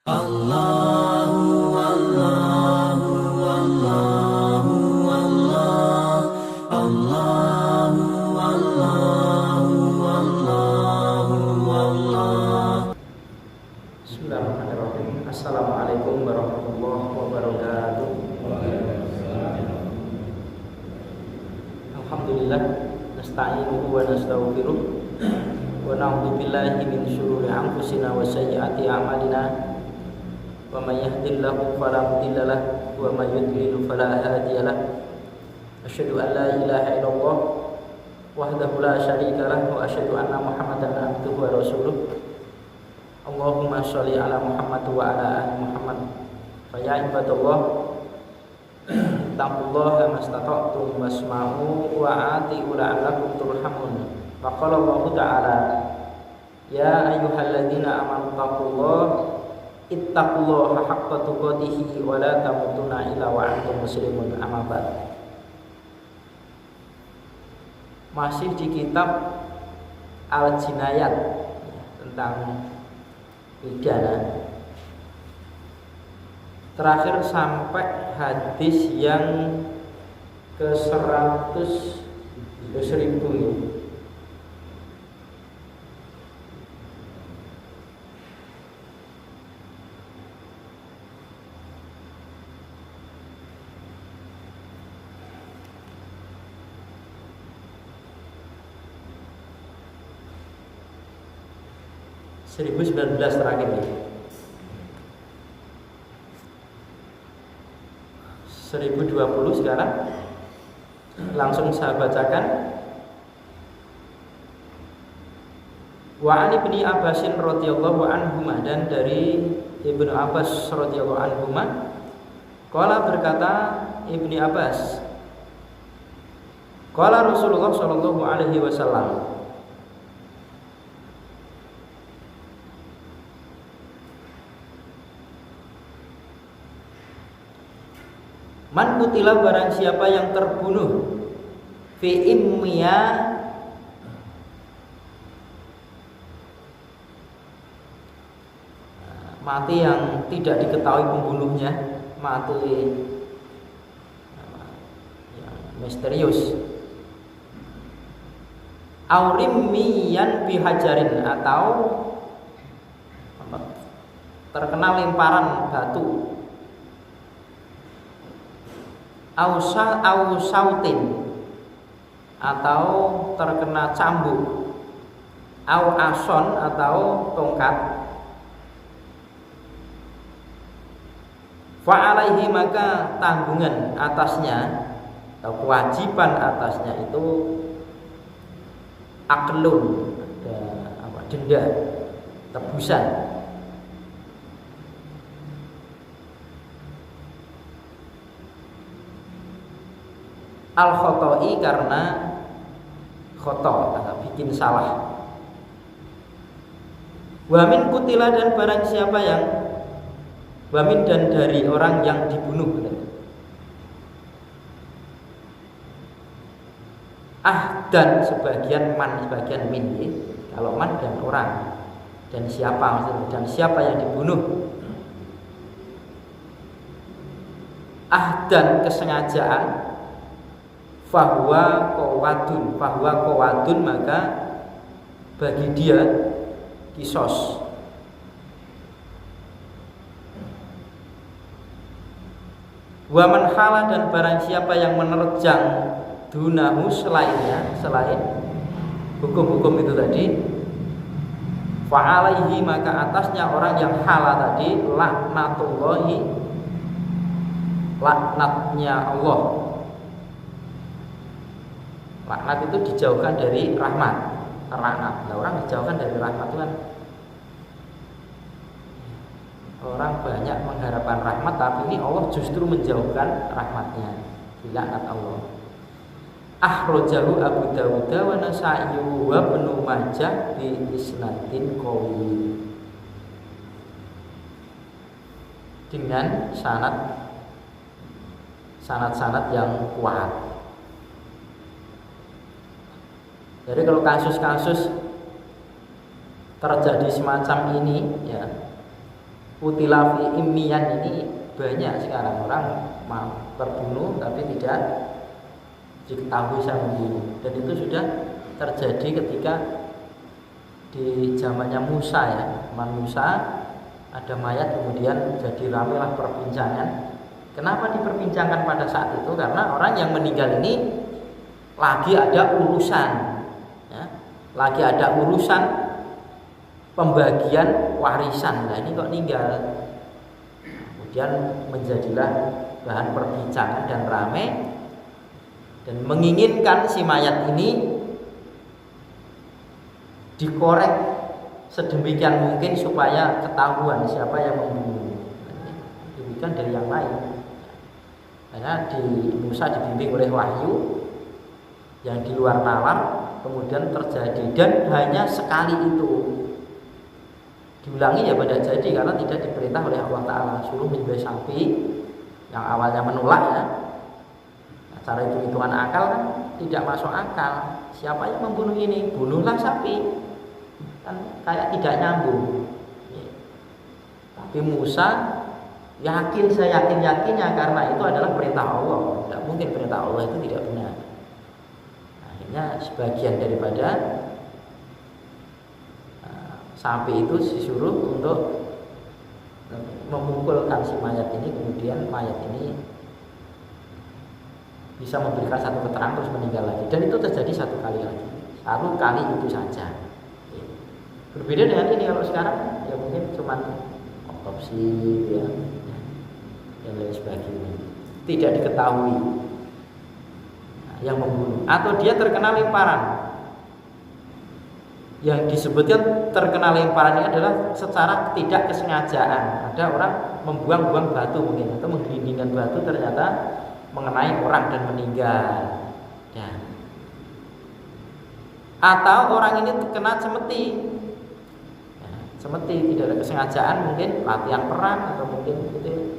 Allahu Allahu Allahu Allah Allahu Allahu Allahu Allah. Bismillahirrahmanirrahim. Assalamualaikum warahmatullahi wabarakatuh. Alhamdulillah, nasta'inuhu wa nastaghfiruh wa na'udzu billahi min syururi anfusina wa sayyiati a'malina. Wa may yahdihillahu fala mudilla lahu wa may yudlil fala hadiya lahu. Asyhadu an la ilaha illallah wahdahu la syarika lahu wa asyhadu anna Muhammadan abduhu wa rasuluh. Allahumma sholli ala Muhammad wa ala ali Muhammad. Fa ya ibadallah, taqullaha mastata'tum wasma'u wa ati'u la'allakum turhamun. Wa qala Allah ta'ala, ya ayyuhalladzina amanu taqullaha ittaqullaha haqqa tuqatih wa la tamutunna illa wa antum muslimun. Amma ba'd. Masih di kitab Al-Jinayat tentang pidana. Terakhir sampai hadis yang ke 1000 ini. (1019) terakhir ini. 1020 sekarang. Langsung saya bacakan. Wa an ibni Abbasin radhiyallahu anhuma, dan dari Ibnu Abbas radhiyallahu anhuma, qala berkata Ibni Abbas, qala Rasulullah sallallahu alaihi wasallam, man kutila, barang siapa yang terbunuh, fi immiya, mati yang tidak diketahui pembunuhnya, mati yang misterius, aurimmiyan bihajarin, atau terkena lemparan batu, sautin, atau terkena cambuk, au ason, atau tongkat, fa'alaihi, maka tanggungan atasnya atau kewajiban atasnya itu aklun, ada denda, tebusan. Al-khoto'i, karena khoto, atau bikin salah. Wamin kutila, dan barang siapa yang, wamin, dan dari orang yang dibunuh. Dan sebagian man, sebagian min. Kalau man dan orang, dan siapa maksudnya, dan siapa yang dibunuh. Dan kesengajaan, fahuwa qawadun, maka bagi dia kisos. Wa man hala, dan barang siapa yang menerjang dunahu, selain hukum-hukum itu tadi, fa'alaihi, maka atasnya orang yang hala tadi, laknatullahi, laknatnya Allah. Laknat itu dijauhkan dari rahmat, terlaknat. Nah, orang dijauhkan dari rahmat itu kan, orang banyak mengharapkan rahmat, tapi ini Allah justru menjauhkan rahmatnya, dilaknat Allah. Akhrajahu Abu Dawud wa Nasa'i wa Ibnu Majah bi isnadin qawi, dengan sanad yang kuat. Jadi kalau kasus-kasus terjadi semacam ini, ya, Kutila fi immiyan ini banyak sekarang orang mau terbunuh tapi tidak diketahui siapa membunuh. Dan itu sudah terjadi ketika di zamannya Musa ya. Musa ada mayat kemudian jadi ramailah perbincangan. Kenapa diperbincangkan pada saat itu? Karena orang yang meninggal ini lagi ada urusan ya, lagi ada urusan pembagian warisan. Nah ini kok meninggal, kemudian menjadilah bahan perbincangan dan ramai, dan menginginkan si mayat ini dikorek sedemikian mungkin supaya ketahuan siapa yang membunuh. Demikian dari yang lain. Karena di Musa dibimbing oleh wahyu yang di luar nalar, kemudian terjadi, dan hanya sekali itu. Diulangi ya pada jadi karena tidak diperintah oleh Allah Ta'ala. Suruh menyembelih sapi yang awalnya menolak ya. Nah, cara hitung-hitungan akal kan tidak masuk akal. Siapa yang membunuh ini? Bunuhlah sapi. Kan kayak tidak nyambung. Tapi Musa yakin, saya yakinnya karena itu adalah perintah Allah. Tidak mungkin perintah Allah itu tidak benar. Akhirnya sebagian daripada sapi itu disuruh untuk memukulkan si mayat ini, kemudian mayat ini bisa memberikan satu keterangan terus meninggal lagi. Dan itu terjadi satu kali lagi, satu kali itu saja. Berbeda dengan ini kalau sekarang ya mungkin cuma otopsi ya, dan lain sebagainya, tidak diketahui yang membunuh, atau dia terkena lemparan. Yang disebutkan terkena lemparan ini adalah secara tidak kesengajaan. Ada orang membuang-buang batu mungkin, atau menggelindingkan batu ternyata mengenai orang dan meninggal ya. Atau orang ini terkena cemeti ya, cemeti tidak ada kesengajaan, mungkin latihan perang atau mungkin gitu.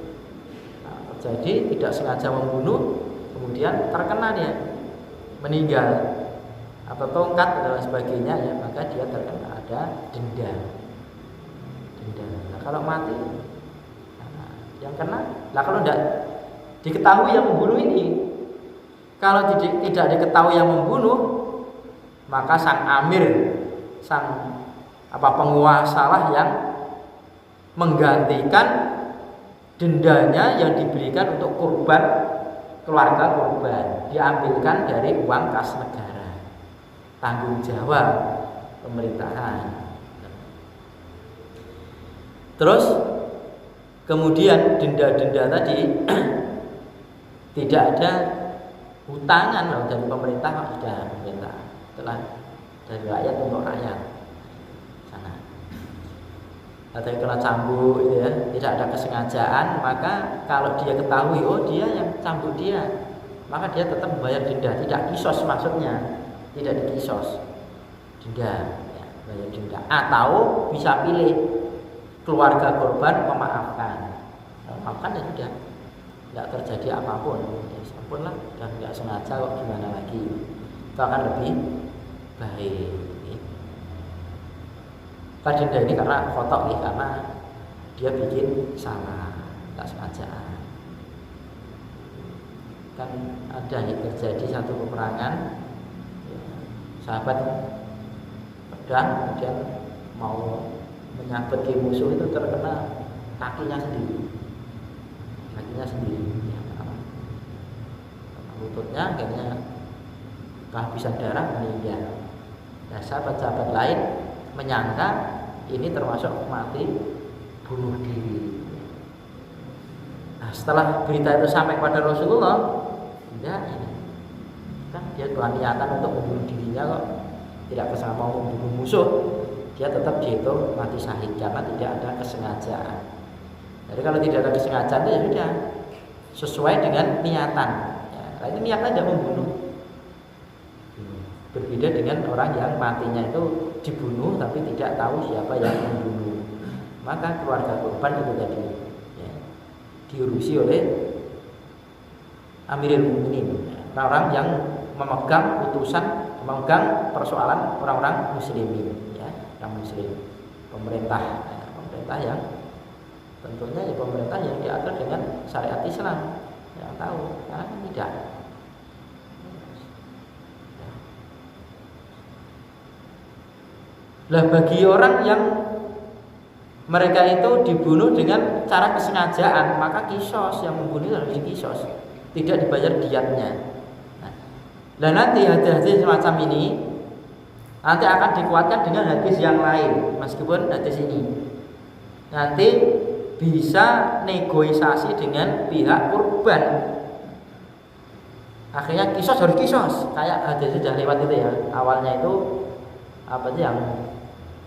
Terjadi tidak sengaja membunuh, kemudian terkena dia meninggal, atau tongkat dan lain sebagainya ya, maka dia terkena ada denda. Nah, kalau mati yang kena, nah kalau tidak diketahui yang membunuh ini, kalau tidak diketahui yang membunuh, maka sang amir, sang penguasa lah yang menggantikan dendanya yang diberikan untuk korban, keluarga korban, diambilkan dari uang kas negara, tanggung jawab pemerintahan. Terus kemudian denda-denda tadi tidak ada hutangan loh dari pemerintah, sudah pemerintah telah dari rakyat untuk rakyat. Atau kena cambuk gitu ya, tidak ada kesengajaan, maka kalau dia ketahui oh dia yang cambuk dia, maka dia tetap membayar denda, tidak kisos, maksudnya tidak dikisos, denda ya, bayar denda. Atau bisa pilih keluarga korban memaafkan ya sudah, tidak terjadi apapun ya, ampun lah, sudah tidak sengaja kok, gimana lagi, itu akan lebih baik. Denda ini karena kotok nih, karena dia bikin salah, tak sengaja. Kan ada nih terjadi satu peperangan, sahabat pedang kemudian mau menyabet ke musuh, itu terkena kakinya sendiri ya, lututnya akhirnya kehabisan darah, meninggal. Nah sahabat-sahabat lain menyangka ini termasuk mati bunuh diri. Nah, setelah berita itu sampai pada Rasulullah, tidak ini kan dia tuh niatan untuk membunuh dirinya kok, tidak kesama mau membunuh musuh, dia tetap dihitung mati syahid karena tidak ada kesengajaan. Jadi kalau tidak ada kesengajaan itu ya sudah sesuai dengan niatan. Ya, nah itu niatnya tidak membunuh. Berbeda dengan orang yang matinya itu dibunuh tapi tidak tahu siapa yang membunuh, maka keluarga korban itu tadi ya, diurusi oleh Amirul Mukminin, orang yang memegang putusan, memegang persoalan orang-orang muslimin ya, orang muslim, pemerintah yang syariat Islam, yang tahu, karena kan tidak. Lah bagi orang yang mereka itu dibunuh dengan cara kesengajaan, maka kisos, yang membunuh harus dikisos, tidak dibayar diatnya. Nah nanti hadis-hadis semacam ini nanti akan dikuatkan dengan hadis yang lain, meskipun hadis ini nanti bisa negosiasi dengan pihak korban. Akhirnya kisos harus kisos, kayak hadis sudah lewat itu ya. Awalnya itu apa sih yang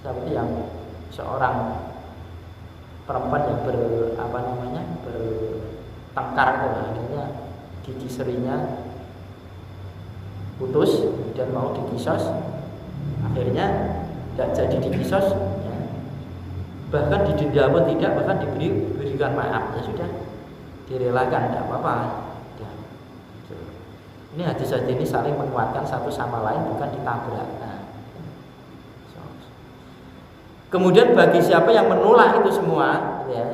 seperti yang seorang perempuan yang bertengkar itu, akhirnya gigi serinya putus dan mau dikisos, akhirnya tidak jadi dikisos ya. Bahkan didenda pun tidak, bahkan diberikan maaf, ya sudah direlakan, tidak apa-apa ya. Ini hadis-hadis ini saling menguatkan satu sama lain, bukan ditabrak. Kemudian bagi siapa yang menolak itu semua ya,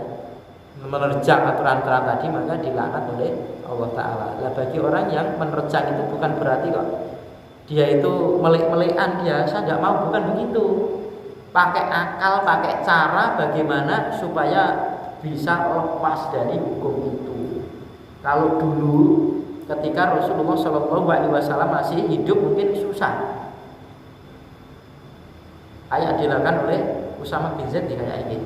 menerjang aturan-aturan tadi, maka dilaknat oleh Allah Ta'ala. Lah bagi orang yang menerjang itu bukan berarti kok dia itu melek-melekan, dia saya tidak mau, bukan begitu. Pakai akal, pakai cara bagaimana supaya bisa lepas dari hukum itu. Kalau dulu ketika Rasulullah SAW masih hidup mungkin susah, kayak dilakukan oleh Usama bin Zaid kayak ini.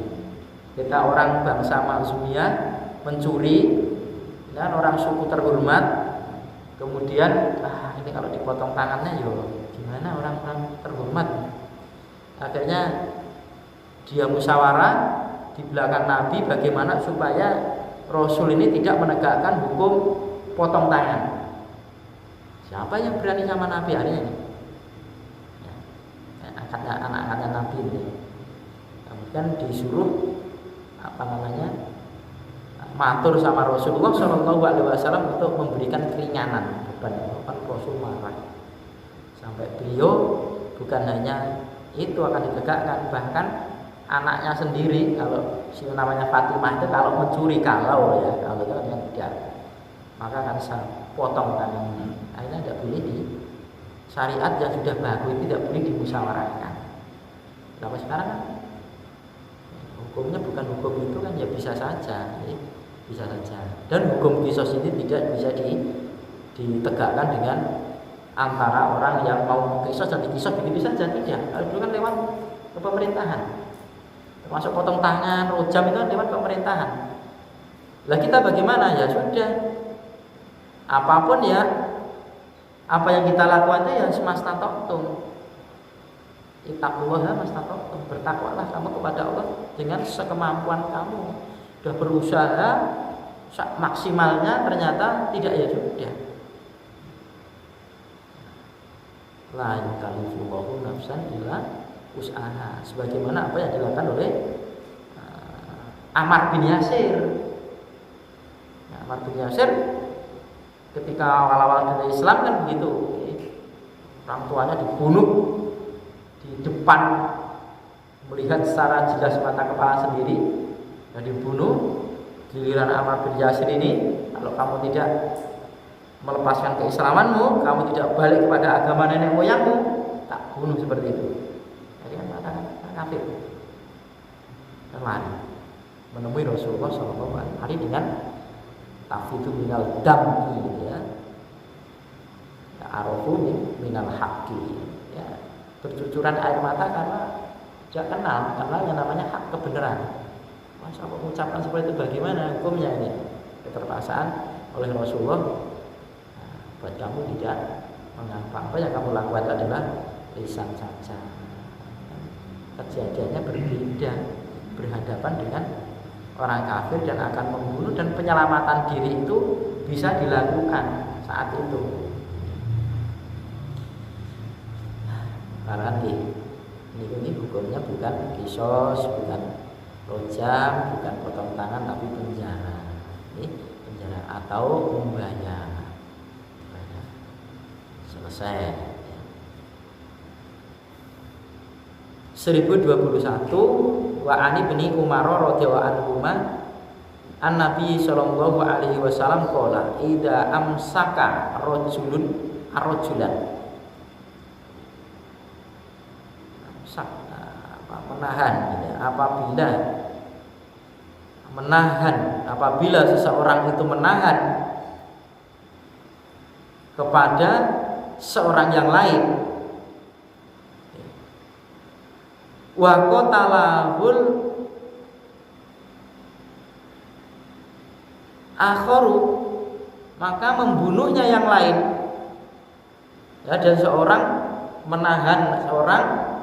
Kita orang bangsa Makhzumiyah mencuri dan orang suku terhormat, kemudian ini kalau dipotong tangannya gimana orang-orang terhormat. Akhirnya dia musyawarah di belakang Nabi bagaimana supaya Rasul ini tidak menegakkan hukum potong tangan. Siapa yang berani sama Nabi hari ini? Anak-anaknya Nabi ini. Kemudian disuruh matur sama Rasulullah SAW untuk memberikan keringanan beban. Rasul marah sampai beliau bukan hanya itu akan ditegakkan, bahkan anaknya sendiri, kalau si namanya Fatimah itu kalau mencuri, kalau itu yang tidak, maka akan saya potong tangannya. Akhirnya tidak boleh di syariat yang sudah bagus tidak boleh dimusyawarahkan. Tapi sekarang kan hukumnya bukan hukum itu kan, ya bisa saja, bisa saja. Dan hukum kisos ini tidak bisa ditegakkan dengan antara orang yang mau kisos dan dikisos begitu saja, tidak. Kalau dulu kan lewat ke pemerintahan, termasuk potong tangan, rojam itu kan lewat pemerintahan. Lah kita bagaimana? Ya sudah, apapun ya, apa yang kita lakukan itu ya semasta tonton. Ittaqullah mastata'tum, bertakwalah kamu kepada Allah dengan sekemampuan kamu. Sudah berusaha maksimalnya ternyata tidak, ya sudah. La yukallifullahu nafsan illa wus'aha. Sebagaimana apa yang dilakukan oleh Ammar bin Yasir. Ammar bin Yasir ketika awal-awal dari Islam kan begitu. Orang tuanya dibunuh di depan, melihat secara jelas mata kepala sendiri, dan dibunuh. Giliran Ammar bin Yasir ini, kalau kamu tidak melepaskan keislamanmu, kamu tidak balik kepada agama nenek moyangmu, tak bunuh seperti itu. Jadi kan mengatakan kafir. Dan lari menemui Rasulullah SAW dengan tafidu minal dam'i, ya arafu minal haqqi, ya, bercucuran air mata karena dia kenal yang namanya hak, kebenaran. Masa kok mengucapkan seperti itu, bagaimana hukumnya ini? Keterpaksaan oleh Rasulullah. Nah, buat kamu tidak mengapa, apa yang kamu lakukan adalah lisan saja. Kejadiannya berbeda, berhadapan dengan orang kafir dan akan membunuh, dan penyelamatan diri itu bisa dilakukan saat itu. Karena ini hukumnya bukan kisos, bukan rojam, bukan potong tangan, tapi penjara. Ini penjara atau membayar. Selesai. 1021 wa ani bin Umar radhiyallahu anhu An-Nabi sallallahu alaihi wasallam qala idza amsaka rajulun ar-rajulan menahan gitu. Apabila seseorang itu menahan kepada seorang yang lain wa qatalahul akharu, maka membunuhnya yang lain. Ya, dan seorang menahan orang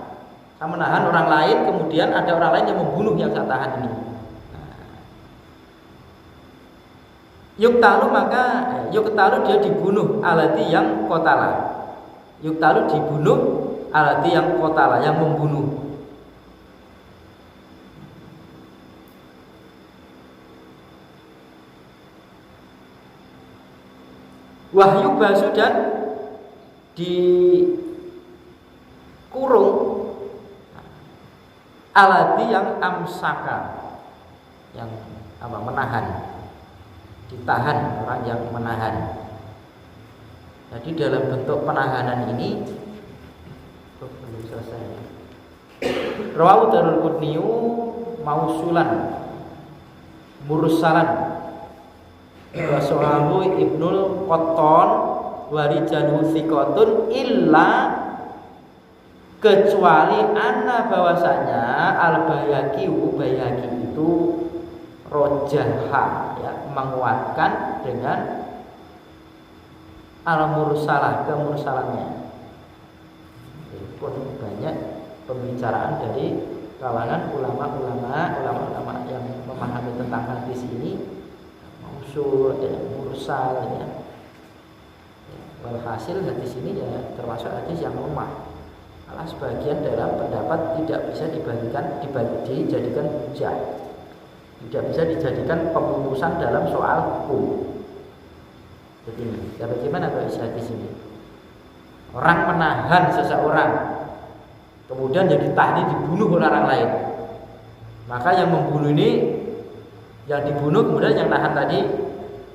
lain, kemudian ada orang lain yang membunuh yang saya tahan ini. Yuktalu dia dibunuh alati yang qatala. Yuktalu dibunuh alati yang qatala, yang membunuh. Wahyu basu dan dikurung alati yang amsaka, yang menahan, ditahan orang yang menahan. Jadi dalam bentuk penahanan ini belum selesai. Rawahu Darul Qutniyu mausulan mursalan wa sahabu Ibnul Qattan wa rijaluhu thiqatun illa, kecuali anna bahwasanya Al-Baihaqi itu rojaha, ya, menguatkan dengan al-mursalah, kemursalannya. Pun banyak pembicaraan dari kalangan ulama yang memahami tentang hadis ini, mausul, ya, mursal, ya. Walhasil hadis ini ya termasuk hadis yang lemah. Malah sebagian dalam pendapat tidak bisa dijadikan hujah, tidak bisa dijadikan pemutusan dalam soal hukum. Jadi ya bagaimana kalau isi hadis ini? Orang menahan seseorang, kemudian jadi ditahan, dibunuh oleh orang lain. Maka yang membunuh ini, yang dibunuh kemudian yang nahan tadi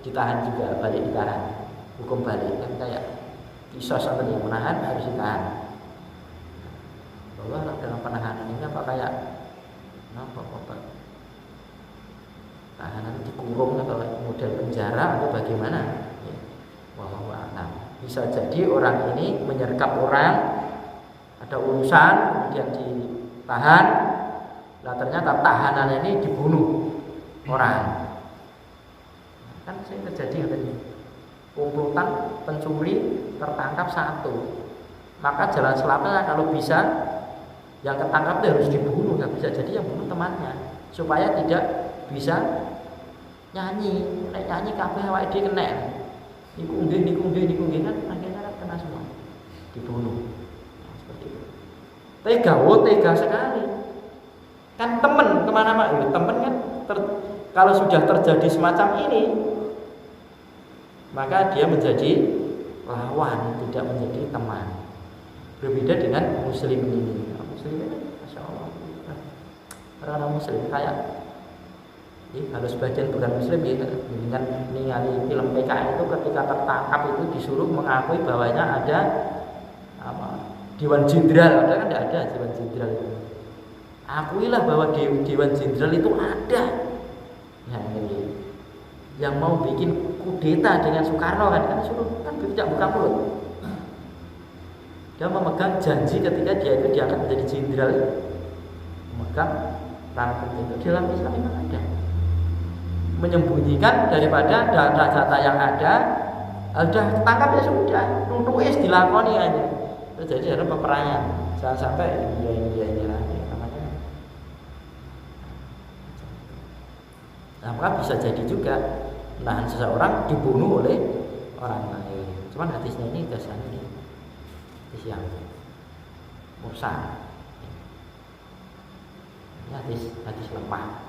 ditahan juga, balik ditahan, hukum balik. Kan kayak kisos atau yang menahan harus ditahan. Bahwa dalam penahanan ini apa kayak tahanan dikurung atau model penjara atau bagaimana? Wallahu a'lam. Bisa jadi orang ini menyergap orang, ada urusan, kemudian ditahan, nah ternyata tahanan ini dibunuh orang. Kan saya terjadi tadi, komplotan pencuri tertangkap satu, maka jalan selamatnya kalau bisa yang ketangkap itu harus dibunuh, nggak bisa jadi yang bunuh temannya, supaya tidak bisa nyanyi kabeh awake dhewe kena. Niku nggih kan akhirnya kena semua, dibunuh. Nah, seperti itu. Tega sekali. Kan teman kemana-mana, teman kan kalau sudah terjadi semacam ini, maka dia menjadi lawan, tidak menjadi teman. Berbeda dengan muslim ini. Muslim ini, masya Allah, orang muslim kayak kalau sebagian bukan muslim ya, dengan ningali film PKI itu ketika tertangkap itu disuruh mengakui bahwanya ada Dewan Jenderal, ada kan tidak ada Dewan Jenderal itu. Akuilah bahwa Dewan Jenderal itu ada. Ya, ini yang mau bikin kudeta dengan Soekarno kan suruh kan tidak buka mulut. Dia memegang janji ketika dia itu diangkat menjadi jenderal, memegang rangkap itu dalam Islam memang ada. Menyembunyikan daripada data-data yang ada, sudah tangkap ya sudah, tutuis dilakoni aja. Jadi ada peperangan, jangan sampai ini lagi namanya. Nah, maka bisa jadi juga menahan seseorang dibunuh oleh orang lain. Cuman hadisnya ini dasarnya ini hadis yang mursal. Ini hadis lemah.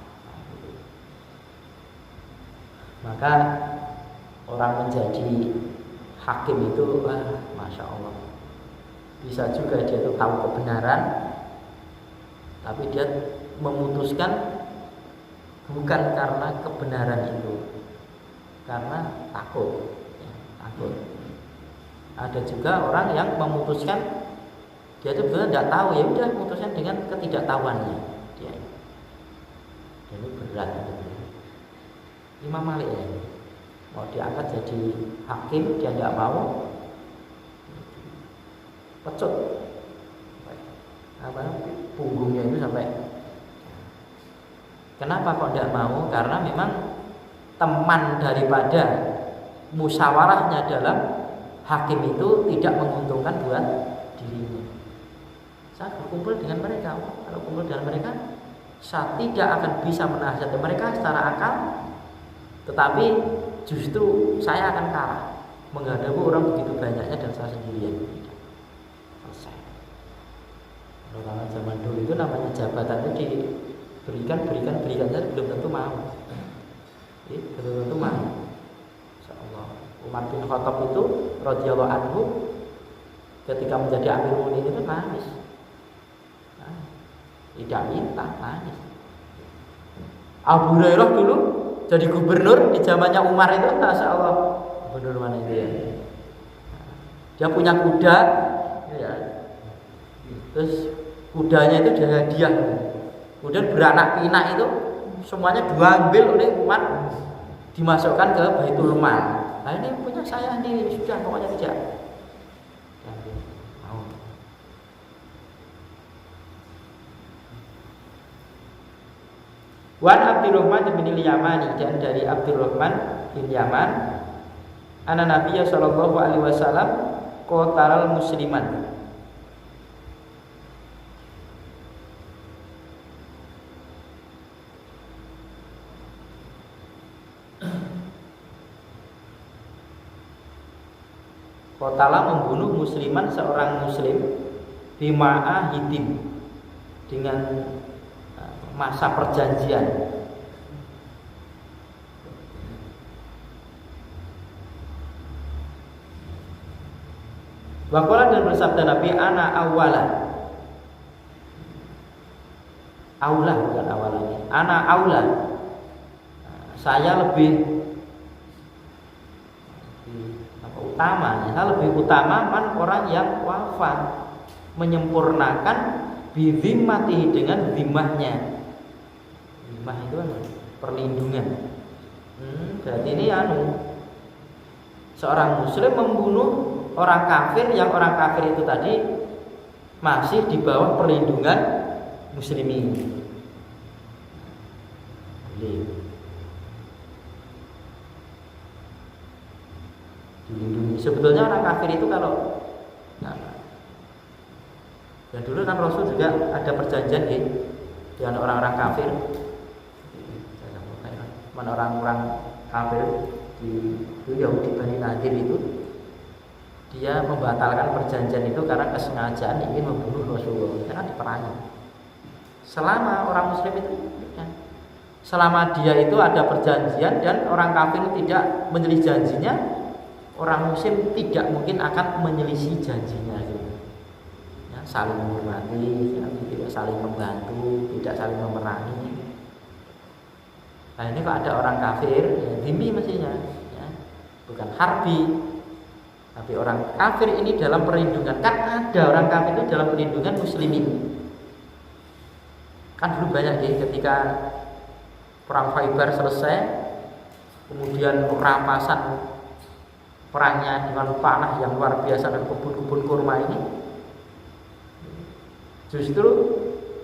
Maka orang menjadi hakim itu masya Allah, bisa juga dia itu tahu kebenaran, tapi dia memutuskan bukan karena kebenaran itu, karena takut, ya, takut. Ada juga orang yang memutuskan dia itu benar tidak tahu, ya udah memutuskan dengan ketidaktahuannya dia. Dan ini berat. Imam Malik ya, mau diangkat jadi hakim dia tidak mau, pecut apa punggungnya itu sampai. Kenapa kok tidak mau? Karena memang teman daripada musyawarahnya dalam hakim itu tidak menguntungkan buat dirinya. Saya berkumpul dengan mereka, kalau kumpul dengan mereka saya tidak akan bisa menasihati mereka secara akal, tetapi justru saya akan kalah menghadapi orang begitu banyaknya dan saya sendirian. Selesai. Kalau zaman dulu itu namanya jabatan itu berikan saja belum tentu mau. Belum tentu mau. Insyaallah. Umar bin Khattab itu radhiyallahu anhu ketika menjadi Amirul Mukminin itu nangis. Tidak minta, nangis. Abu Hurairah dulu jadi gubernur di zamannya Umar itu, masyaallah. Gubernur mana itu ya? Dia punya kuda, ya. Terus kudanya itu dia hadiah. Kemudian beranak pinak itu semuanya diambil oleh Umar, dimasukkan ke Baitul Mal. Nah ini punya saya sendiri, sudah pokoknya tidak. Wan Abdurrahman bin Yamani, dan dari Abdurrahman bin Yaman, anna Nabiya sallallahu alaihi wasallam qatalal musliman. Qatala membunuh musliman, seorang muslim, bima'ahidin, dengan masa perjanjian. Waqala, dan bersabda Nabi, ana awala. Aula bukan awalnya. Ana aula. Saya lebih utama, saya lebih utama man orang yang wafat menyempurnakan bizimmati, dengan zimmahnya. Zimmah itu apa? Perlindungan. Berarti ini seorang muslim membunuh orang kafir, yang orang kafir itu tadi masih di bawah perlindungan muslimin. Dilindungi. Sebetulnya orang kafir itu kalau dan dulu kan Rasul juga ada perjanjian dengan orang-orang kafir. Mana orang-orang kafir di Yahudi Bani Nadir itu, dia membatalkan perjanjian itu karena kesengajaan ingin membunuh Rasulullah, karena diperangi. Selama orang muslim itu, selama dia itu ada perjanjian dan orang kafir tidak menyelisih janjinya, orang muslim tidak mungkin akan menyelisih janjinya. Ya, saling menghormati, tidak saling membantu, tidak saling memerangi. Nah ini kalau ada orang kafir, ya dhimmi mestinya, ya, bukan harbi. Tapi orang kafir ini dalam perlindungan. Kan ada orang kafir itu dalam perlindungan muslimin. Kan dulu banyak ya, ketika perang Khaibar selesai, kemudian rampasan perangnya dengan panah yang luar biasa dan kebun-kebun kurma ini, justru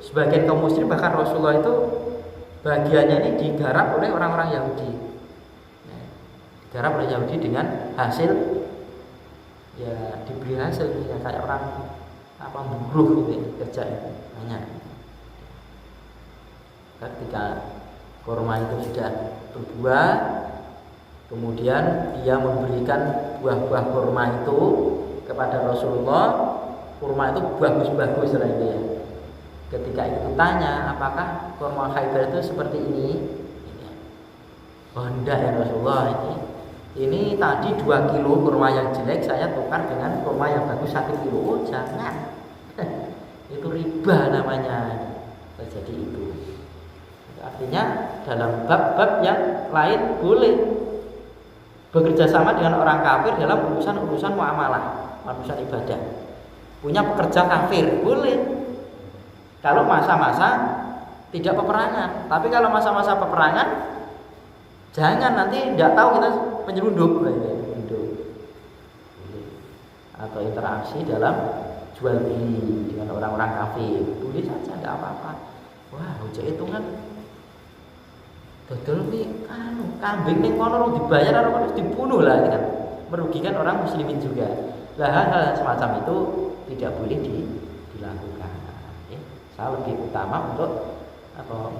sebagian kaum muslim, bahkan Rasulullah itu bagiannya ini digarap oleh orang-orang Yahudi. Digarap oleh Yahudi dengan hasil, ya diberi hasil ya, kayak orang apa buruh gitu ya, kerja itu banyak. Ketika kurma itu sudah berbuah, kemudian dia memberikan buah-buah kurma itu kepada Rasulullah. Kurma itu bagus-bagus lah itu ya. Ketika itu tanya, apakah kurma Khaibar itu seperti ini? Oh enggak ya Rasulullah, ini tadi 2 kilo kurma yang jelek saya tukar dengan kurma yang bagus 1 kilo. Oh jangan, itu riba namanya. Terjadi itu. Artinya dalam bab-bab yang lain boleh bekerja sama dengan orang kafir dalam urusan muamalah, urusan ibadah. Punya pekerja kafir boleh. Kalau masa-masa tidak peperangan. Tapi kalau masa-masa peperangan, jangan nanti tidak tahu kita penyelundup, atau interaksi dalam jual beli dengan orang-orang kafir boleh saja, tidak apa-apa. Wah, ojek itu kan dodol nih, kambing ning kono dibayar harus dibunuh lah, kan merugikan orang muslimin juga. Lah hal-hal semacam itu tidak boleh dilakukan. Ya, saya lebih utama untuk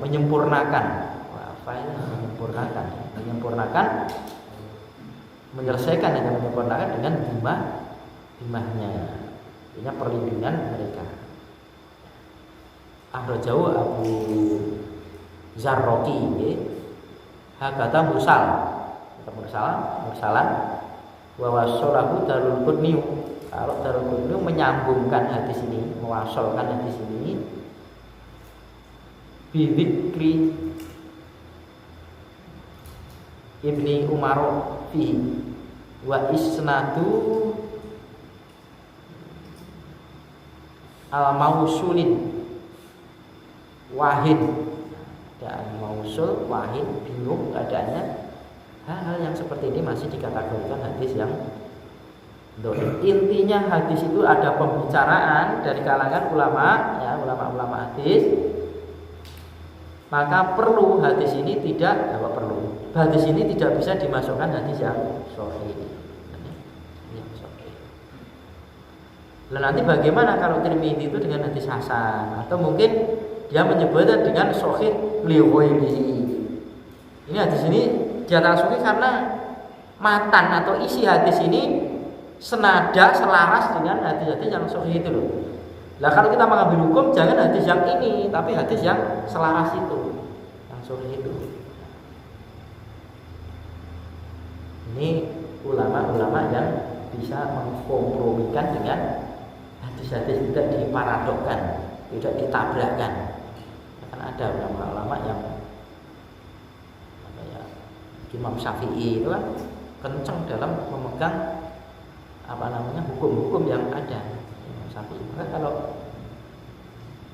menyempurnakan, menyelesaikan dengan menyempurnakan dengan himahnya, artinya perlindungan mereka. Akhrajahu Abu Zarroqi, hakata mursalan wa wasalahu Darul Qutni. Kalau Darul Qutni menyambungkan hadis ini, mewasalkan hadis ini bidzikri Ibni Umar fi wa isnadu al-mausulin wahid, dan mausul wahid bingung keadaannya. Hal-hal yang seperti ini masih dikategorikan hadis yang dhaif. Intinya hadis itu ada pembicaraan dari kalangan ulama, ya, ulama hadis. Maka perlu hadis ini hadis ini tidak bisa dimasukkan hadis yang sahih. Lah nanti bagaimana kalau Tirmidzi itu dengan hadis hasan, atau mungkin dia menyebutnya dengan sahih liwaili. Ini hadis ini diantara sahih karena matan atau isi hadis ini senada, selaras dengan hadis-hadis yang sahih itu loh. Lah kalau kita mengambil hukum jangan hadis yang ini, tapi hadis yang selaras itu, yang sahih itu. Ini ulama-ulama yang bisa mengkompromikan dengan hadis-hadis, tidak diparadokkan, tidak ditabrakkan. Kan ada ulama-ulama yang Imam Syafi'i itu kan kencang dalam memegang hukum-hukum yang ada. Imam Syafi'i, maka kalau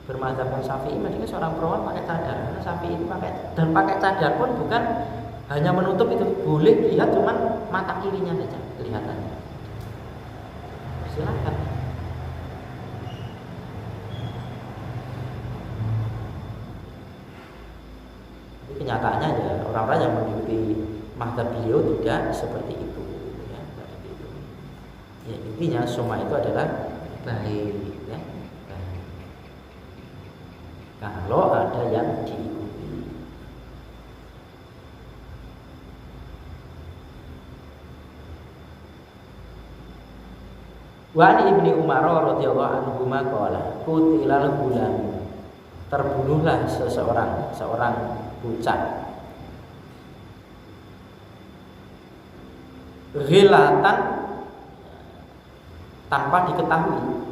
bermadzhab Syafi'i, maksudnya seorang perawan pakai cadar. Karena Syafi'i itu pakai cadar pun bukan hanya menutup itu, boleh lihat cuman mata kirinya saja kelihatannya. Silakan. Kenyataannya ya orang-orang yang mengikuti mazhab beliau tidak seperti itu, ya, seperti itu. Ya, intinya semua itu adalah baik, ya, baik. Kalau ada yang diikuti. Wa Ibni Umar radhiyallahu anhu qala qutilal gulam, terbunuhlah seorang bocah ghilatan tanpa diketahui.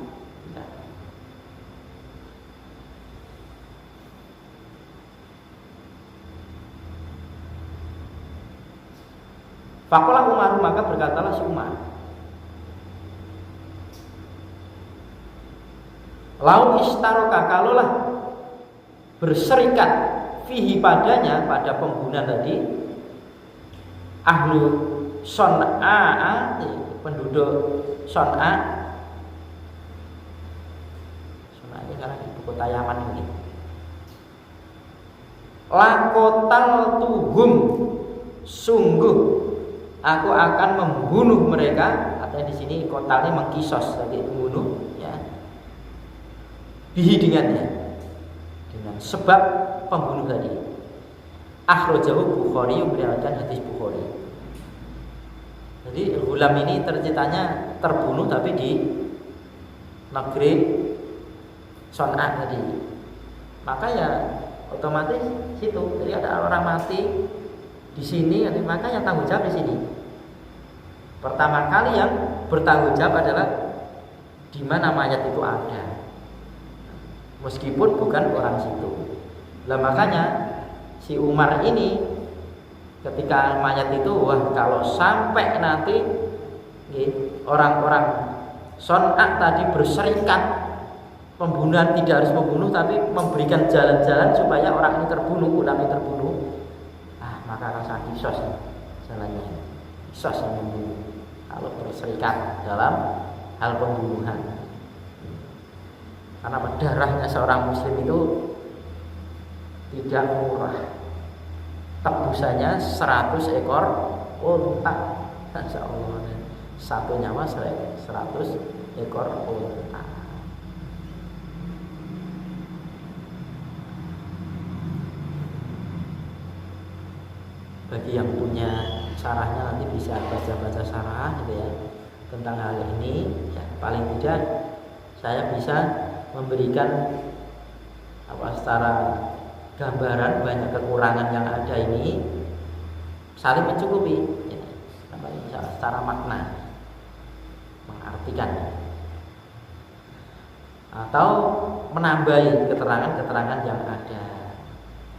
Faqala Umar, maka berkatalah si Umar, lau istaroka, kalaulah berserikat fihi padanya, pada pembunuhan tadi, ahlu Son'a, penduduk Son'a ini karena ibu kota Yaman ini, lakotal tuhum, sungguh aku akan membunuh mereka. Atau di sini kotalnya mengkisos, tadi membunuh, ya, bihi dengan sebab pembunuh tadi. Akhrajahu Bukhari, meriwayatkan hadis Bukhari. Jadi Ghulam ini ceritanya terbunuh tapi di negeri Son'a tadi. Maka ya otomatis situ. Jadi ada orang mati di sini, maka yang tanggung jawab di sini. Pertama kali yang bertanggung jawab adalah di mana mayat itu ada, meskipun bukan orang situ. Lah makanya si Umar ini ketika mayat itu, wah kalau sampai nanti orang-orang Son'a tadi berserikat pembunuhan, tidak harus membunuh tapi memberikan jalan-jalan supaya orang ini terbunuh, ulama ini terbunuh, maka rasa kisos jalannya, kisos yang membunuh kalau berserikat dalam hal pembunuhan. Karena darahnya seorang muslim itu tidak murah, tebusannya 100 ekor unta. Masya Allah, satu nyawa 100 ekor unta. Bagi yang punya syarahnya nanti bisa baca-baca syarah gitu ya tentang hal ini ya, paling tidak saya bisa memberikan secara gambaran banyak kekurangan yang ada ini saling mencukupi ya, secara makna mengartikan atau menambahi keterangan-keterangan yang ada.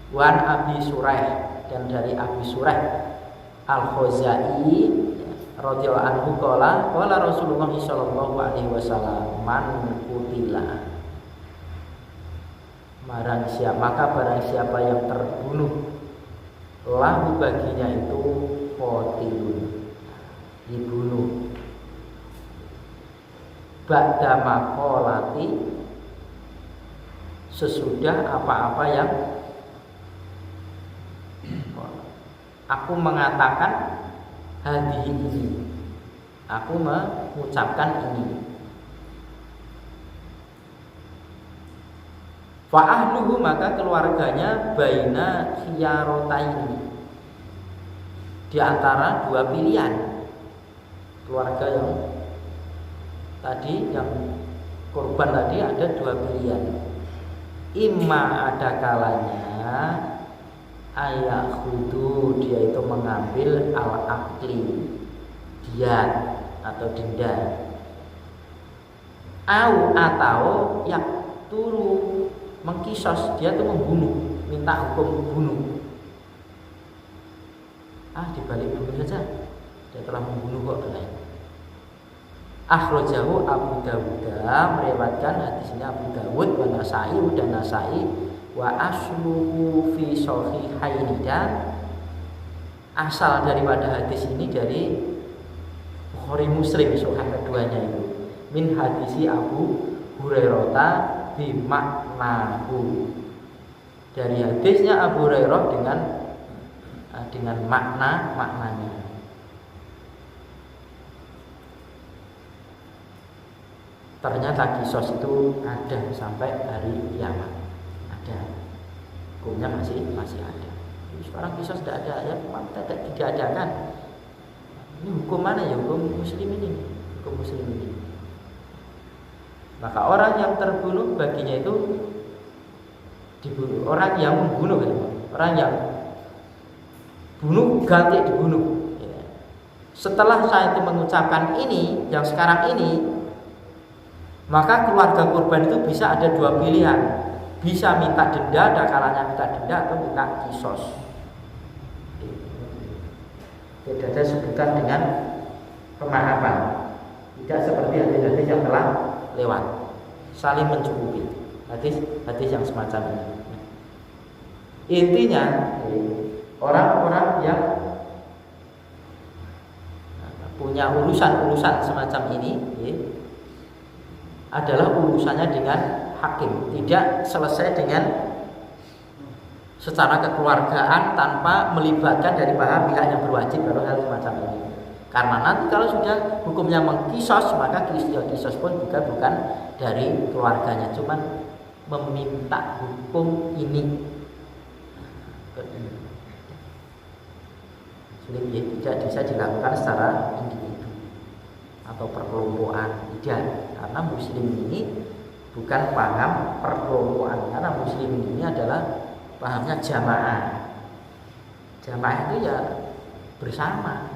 Wan Abi Suraih, dan dari Abi Suraih Al-Khuzai radhiyallahu anhu qala Rasulullah sallallahu alaihi wasallam man qutila, maka barang siapa yang terbunuh lahu baginya itu qatilun, dibunuh ba'da maqalati, sesudah apa-apa yang aku mengatakan hadhihi ini, aku mengucapkan ini. Fa ahluhu, maka keluarganya baina khiyarotaini, di antara dua pilihan. Keluarga yang tadi, yang korban tadi ada dua pilihan. Imma ada kalanya ayah khudu, dia itu mengambil al-akli, diat atau denda, atau yang turu mengkisos, dia itu membunuh, minta hukum bunuh. Dibalik dulu saja, dia telah membunuh kok. Akhrajahu Abu Dawud, meriwayatkan hadisnya Abu Dawud wa Nasai dan Nasai, wa asluhu fi sahihaini, dan asal daripada hadis ini dari Bukhari Muslim, sahih keduanya itu, min hadisi Abu Hurairah bi maknahu, dari hadisnya Abu Hurairah dengan maknanya. Ternyata kisos itu ada sampai hari kiamat, ada hukumnya, masih ada. Sekarang kisos tidak ada, ya tidak ada kan? Ini hukum mana ya? Hukum muslim ini, hukum muslim ini. Maka orang yang terbunuh baginya itu dibunuh. Orang yang membunuh, orang yang bunuh ganti dibunuh. Setelah saya itu mengucapkan ini, yang sekarang ini, maka keluarga korban itu bisa ada dua pilihan, bisa minta denda, ada kalanya minta denda, atau minta kisos. Tidak ada sebutan dengan pemahaman, tidak seperti hadis-hadis yang telah lewat, saling mencukupi hadis yang semacam ini. Intinya orang-orang yang punya urusan-urusan semacam ini adalah urusannya dengan hakim, tidak selesai dengan secara kekeluargaan tanpa melibatkan dari para pihak yang berwajib dalam hal semacam ini. Karena nanti kalau sudah hukumnya mengkisos, maka kisos pun juga bukan dari keluarganya, cuman meminta hukum ini. Jadi tidak bisa dilakukan secara individu atau perkelompokan, tidak. Karena muslim ini bukan paham perkelompokan, karena muslim ini adalah pahamnya jamaah. Jamaah itu ya bersama.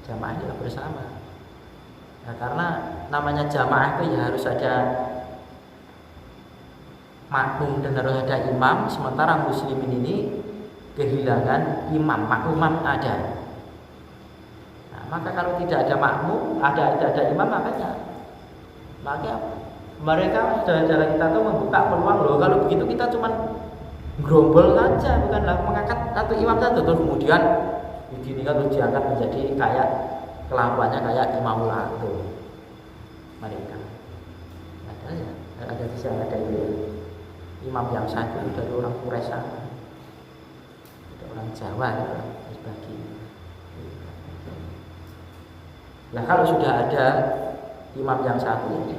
Jamaah itu bersama. Nah, karena namanya jamaah itu ya harus ada makmum dan harus ada imam, sementara muslimin ini kehilangan imam, makmum ada. Nah, maka kalau tidak ada makmum, ada imam, maka mereka saudara kita tuh membuka peluang loh. Kalau begitu kita cuma gerombol saja, bukanlah mengangkat satu imam saja, terus kemudian begini kan terus diangkat menjadi kayak kelakuannya kayak imamul atum mereka. Ada di sana ada imam yang satu dari orang Quraisy, ada orang Jawa, berbagi. Nah kalau sudah ada imam yang satu ini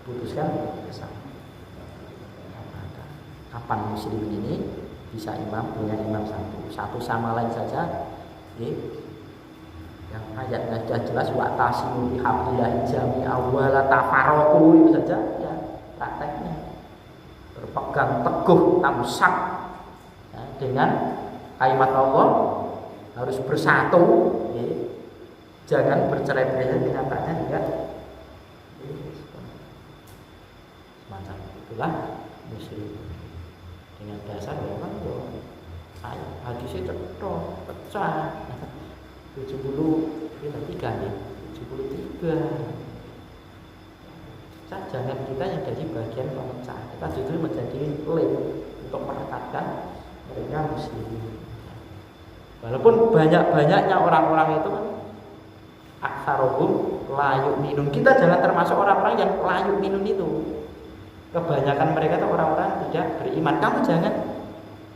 putuskan bersama. Kapan muslim ini bisa punya imam satu sama lain saja, yang ayatnya sudah jelas wa'tasimu bihablillahi jami'a wa la tafarraqu, itu saja ya prakteknya. Berpegang teguh tamsak ya, dengan kalimat Allah, harus bersatu, ya. Jangan bercerai-berai dengan taknya juga. Semacam itulah muslim. Dengan dasar memang hadisnya cetok pecah 73 nih 73. Jangan kita yang jadi bagian pemecah, kita justru menjadi link untuk merekatkan mereka muslim. Walaupun banyak-banyaknya orang-orang itu kan aksarohum la yu'minun, kita jangan termasuk orang-orang yang la yu'minun itu. Kebanyakan mereka itu orang-orang tidak beriman. Kamu jangan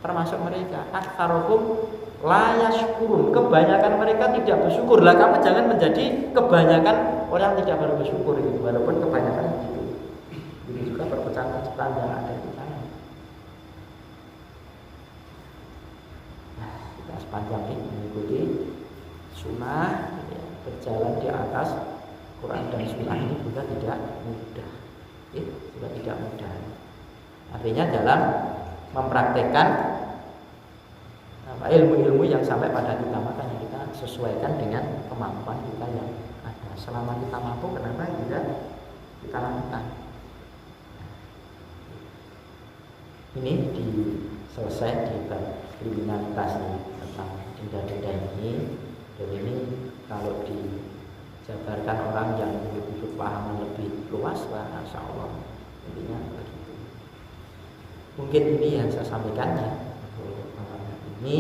termasuk mereka. Aksarohum la yashkurun, kebanyakan mereka tidak bersyukur. Lah kamu jangan menjadi kebanyakan orang tidak bersyukur gitu. Walaupun kebanyakan itu. Ini juga perpecahan-perpecahan yang ada di sana. Nah, kita sepanjang ini mengikuti sunnah, ya, berjalan di atas Quran dan sunnah ini juga tidak mudah. Juga tidak mudah. Artinya dalam mempraktekkan ilmu-ilmu yang sampai pada kita, makanya kita sesuaikan dengan kemampuan kita yang ada. Selama kita mampu, kenapa tidak kita lakukan? Ini selesai di kriminalitas ini, tentang denda-denda ini. Dan ini kalau dijabarkan orang yang memiliki pemahaman lebih luas, Masya Allah, intinya begitu. Mungkin ini yang saya sampaikan ya. Ini